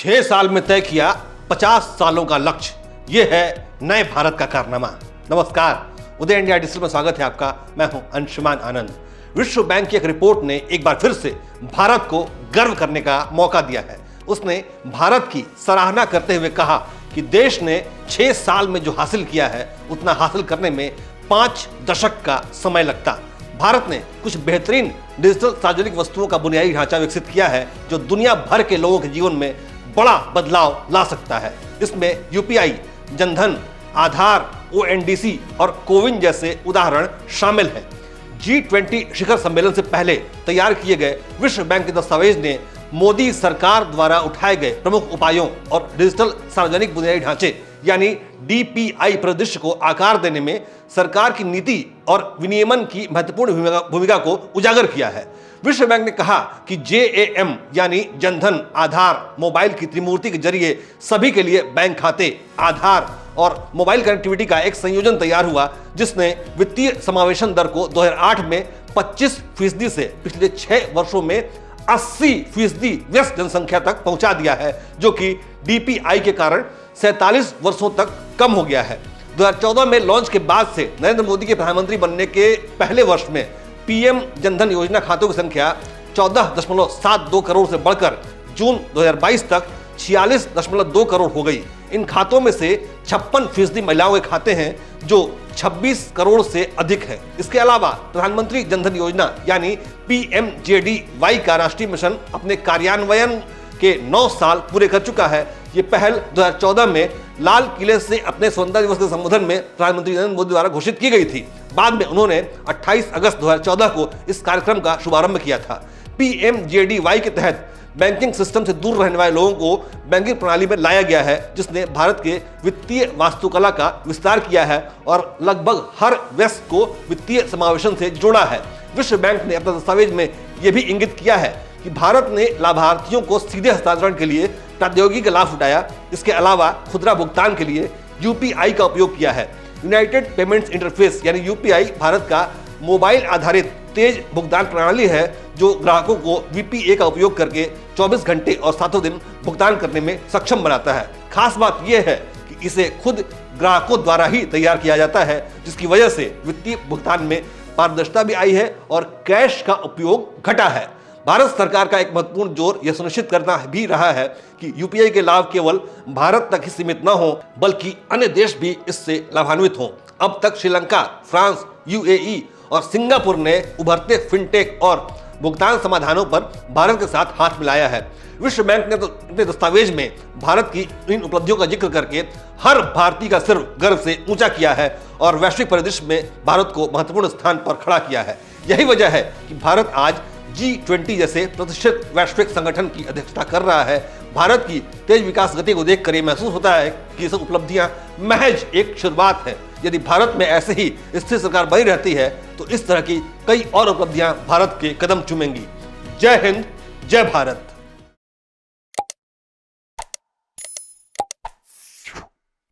6 साल में तय किया 50 सालों का लक्ष्य, ये है नए भारत का कारनामा। नमस्कार, उदय इंडिया डिजिटल में स्वागत है आपका। मैं हूं अंशुमान आनंद। विश्व बैंक की एक रिपोर्ट ने एक बार फिर से भारत को गर्व करने का मौका दिया है। उसने भारत की सराहना करते हुए कहा कि देश ने 6 साल में जो हासिल किया है उतना हासिल करने में 5 दशक का समय लगता। भारत ने कुछ बेहतरीन डिजिटल सार्वजनिक वस्तुओं का बुनियादी ढांचा विकसित किया है जो दुनिया भर के लोगों के जीवन में बड़ा बदलाव ला सकता है। इसमें यूपीआई, जनधन, आधार, ओएनडीसी और कोविन जैसे उदाहरण शामिल हैं। G20 शिखर सम्मेलन से पहले तैयार किए गए विश्व बैंक के दस्तावेज ने मोदी सरकार द्वारा उठाए गए प्रमुख उपायों और डिजिटल सार्वजनिक बुनियादी ढांचे यानी डीपीआई परिदृश्य को आकार देने में सरकार की नीति और विनियमन की महत्वपूर्ण भूमिका को उजागर किया है। विश्व बैंक ने कहा कि JAM यानी जनधन, आधार, मोबाइल की त्रिमूर्ति के जरिए सभी के लिए बैंक खाते, आधार और मोबाइल कनेक्टिविटी का एक संयोजन तैयार हुआ, जिसने वित्तीय समावेशन दर को 2008 में 25% से पिछले 6 वर्षों में 80% व्यस्त जनसंख्या तक पहुंचा दिया है, जो कि डीपीआई के कारण 47 वर्षों तक कम हो गया है। 2014 में लॉन्च के बाद से नरेंद्र मोदी के प्रधानमंत्री बनने के पहले वर्ष में पीएम जनधन योजना खातों की संख्या 14.72 करोड़ से बढ़कर जून 2022 तक 46.2 करोड़ हो गई। इन खातों में से 56% महिलाओं के खाते हैं, जो 26 करोड़ से अधिक है। इसके अलावा प्रधानमंत्री जनधन योजना यानी PMJDY का राष्ट्रीय मिशन अपने कार्यान्वयन के 9 साल पूरे कर चुका है। ये पहल 2014 में लाल किले से अपने स्वतंत्रता दिवस के संबोधन में प्रधानमंत्री नरेंद्र मोदी द्वारा घोषित की गई थी। बाद में उन्होंने 28 अगस्त 2014 को इस कार्यक्रम का शुभारंभ किया था। PMJDY के तहत बैंकिंग सिस्टम से दूर रहने वाले लोगों को बैंकिंग प्रणाली में लाया गया है, जिसने भारत के वित्तीय वास्तुकला का विस्तार किया है और लगभग हर व्यक्ति को वित्तीय समावेशन से जोड़ा है। विश्व बैंक ने अपने दस्तावेज में यह भी इंगित किया है कि भारत ने लाभार्थियों को सीधे हस्तांतरण के लिए प्रौद्योगिकी का लाभ उठाया। इसके अलावा खुदरा भुगतान के लिए यूपीआई का उपयोग किया है। यूनाइटेड पेमेंट्स इंटरफेस यानी यूपीआई भारत का मोबाइल आधारित तेज भुगतान प्रणाली है, जो ग्राहकों को VPA का उपयोग करके 24 घंटे और 7 दिन भुगतान करने में सक्षम बनाता है। खास बात यह है कि इसे खुद ग्राहकों द्वारा ही तैयार किया जाता है, जिसकी वजह से वित्तीय भुगतान में पारदर्शिता भी आई है और कैश का उपयोग घटा है। भारत सरकार का एक महत्वपूर्ण जोर यह सुनिश्चित करना भी रहा है कि यूपीआई के लाभ केवल भारत तक ही सीमित न हो, बल्कि अन्य देश भी इससे लाभान्वित हों। अब तक श्रीलंका, फ्रांस, UAE और सिंगापुर ने उभरते फिनटेक और भुगतान समाधानों पर भारत के साथ हाथ मिलाया है। विश्व बैंक ने अपने दस्तावेज में भारत की इन उपलब्धियों का जिक्र करके हर भारतीय का सिर गर्व से ऊंचा किया है और वैश्विक परिदृश्य में भारत को महत्वपूर्ण स्थान पर खड़ा किया है। यही वजह है कि भारत आज G20 जैसे प्रतिष्ठित वैश्विक संगठन की अध्यक्षता कर रहा है। भारत की तेज विकास गति को देखकर ये महसूस होता है कि ये सब उपलब्धियां महज एक शुरुआत है। यदि भारत में ऐसे ही स्थिर सरकार बनी रहती है तो इस तरह की कई और उपलब्धियां भारत के कदम चूमेंगी। जय हिंद, जय भारत।